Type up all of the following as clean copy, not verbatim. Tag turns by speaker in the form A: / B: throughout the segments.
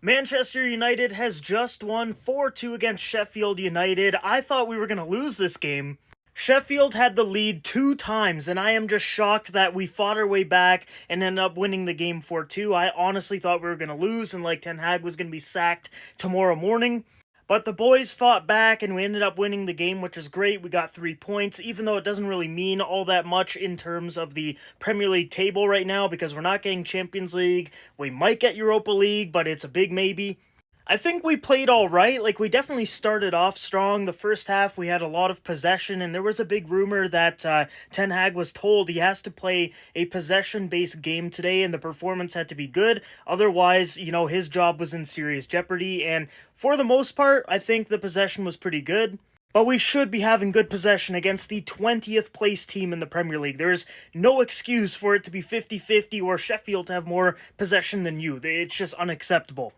A: Manchester United has just won 4-2 against Sheffield United. I thought we were going to lose this game. Sheffield had the lead 2 times, and I am just shocked that we fought our way back and ended up winning the game 4-2. I honestly thought we were going to lose and Ten Hag was going to be sacked tomorrow morning. But the boys fought back and we ended up winning the game, which is great. We got 3 points, even though it doesn't really mean all that much in terms of the Premier League table right now because we're not getting Champions League. We might get Europa League, but it's a big maybe. I think we played all right. We definitely started off strong. The first half, we had a lot of possession, and there was a big rumor that Ten Hag was told he has to play a possession-based game today, and the performance had to be good. Otherwise, his job was in serious jeopardy, and for the most part, I think the possession was pretty good. But we should be having good possession against the 20th place team in the Premier League. There is no excuse for it to be 50-50 or Sheffield to have more possession than you. It's just unacceptable.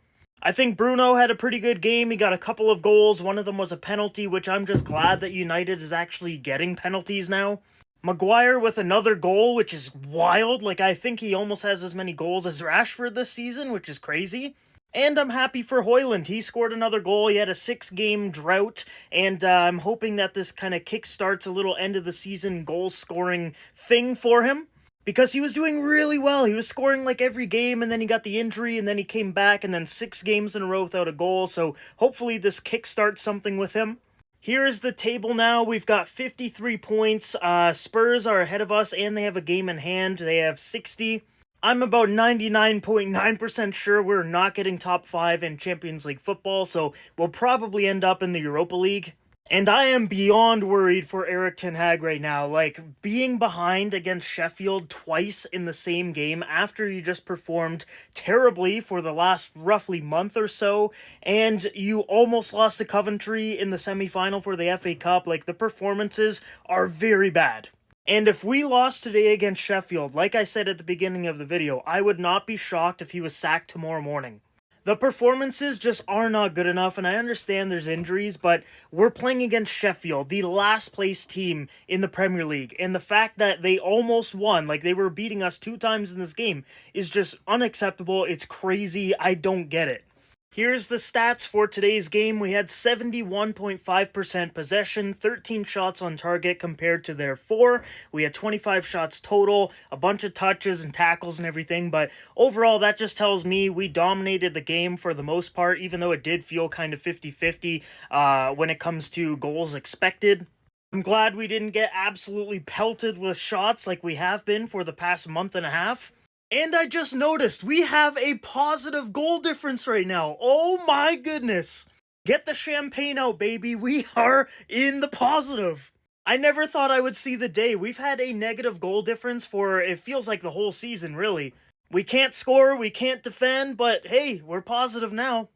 A: I think Bruno had a pretty good game. He got a couple of goals. One of them was a penalty, which I'm just glad that United is actually getting penalties now. Maguire with another goal, which is wild. I think he almost has as many goals as Rashford this season, which is crazy. And I'm happy for Højlund. He scored another goal. He had a 6-game drought, and I'm hoping that this kind of kickstarts a little end-of-the-season goal-scoring thing for him. Because he was doing really well. He was scoring every game, and then he got the injury, and then he came back, and then 6 games in a row without a goal, so hopefully this kickstarts something with him. Here is the table now. We've got 53 points. Spurs are ahead of us, and they have a game in hand. They have 60. I'm about 99.9% sure we're not getting top 5 in Champions League football, so we'll probably end up in the Europa League. And I am beyond worried for Erik Ten Hag right now. Being behind against Sheffield twice in the same game after you just performed terribly for the last roughly month or so, and you almost lost to Coventry in the semi-final for the FA Cup. The performances are very bad. And if we lost today against Sheffield, like I said at the beginning of the video, I would not be shocked if he was sacked tomorrow morning. The performances just are not good enough, and I understand there's injuries, but we're playing against Sheffield, the last place team in the Premier League, and the fact that they almost won, they were beating us 2 times in this game, is just unacceptable. It's crazy. I don't get it. Here's the stats for today's game. We had 71.5% possession, 13 shots on target compared to their 4. We had 25 shots total, a bunch of touches and tackles and everything, but overall that just tells me we dominated the game for the most part, even though it did feel kind of 50-50 when it comes to goals expected. I'm glad we didn't get absolutely pelted with shots like we have been for the past month and a half. And I just noticed we have a positive goal difference right now. Oh my goodness. Get the champagne out, baby. We are in the positive. I never thought I would see the day. We've had a negative goal difference for, it feels like the whole season, really. We can't score, we can't defend, but hey, we're positive now.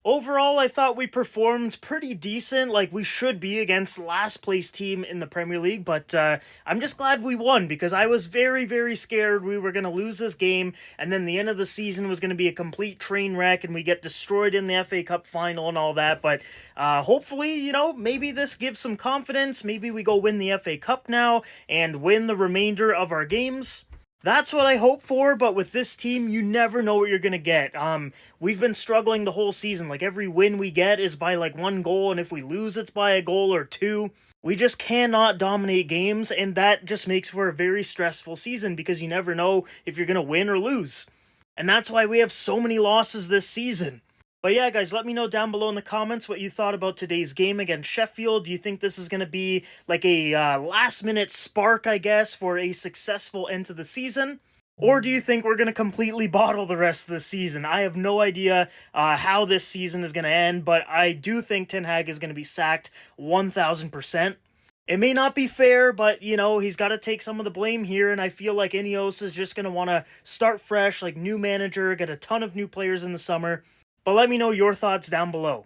A: Overall, I thought we performed pretty decent, we should be against last place team in the Premier League, but I'm just glad we won because I was very, very scared we were going to lose this game, and then the end of the season was going to be a complete train wreck, and we get destroyed in the FA Cup final and all that, but hopefully, maybe this gives some confidence. Maybe we go win the FA Cup now and win the remainder of our games. That's what I hope for, but with this team, you never know what you're going to get. We've been struggling the whole season. Every win we get is by, 1 goal, and if we lose, it's by a goal or 2. We just cannot dominate games, and that just makes for a very stressful season because you never know if you're going to win or lose. And that's why we have so many losses this season. But yeah, guys, let me know down below in the comments what you thought about today's game against Sheffield. Do you think this is going to be a last-minute spark, I guess, for a successful end to the season? Or do you think we're going to completely bottle the rest of the season? I have no idea how this season is going to end, but I do think Ten Hag is going to be sacked 1,000%. It may not be fair, but, he's got to take some of the blame here, and I feel like Ineos is just going to want to start fresh, new manager, get a ton of new players in the summer. But let me know your thoughts down below.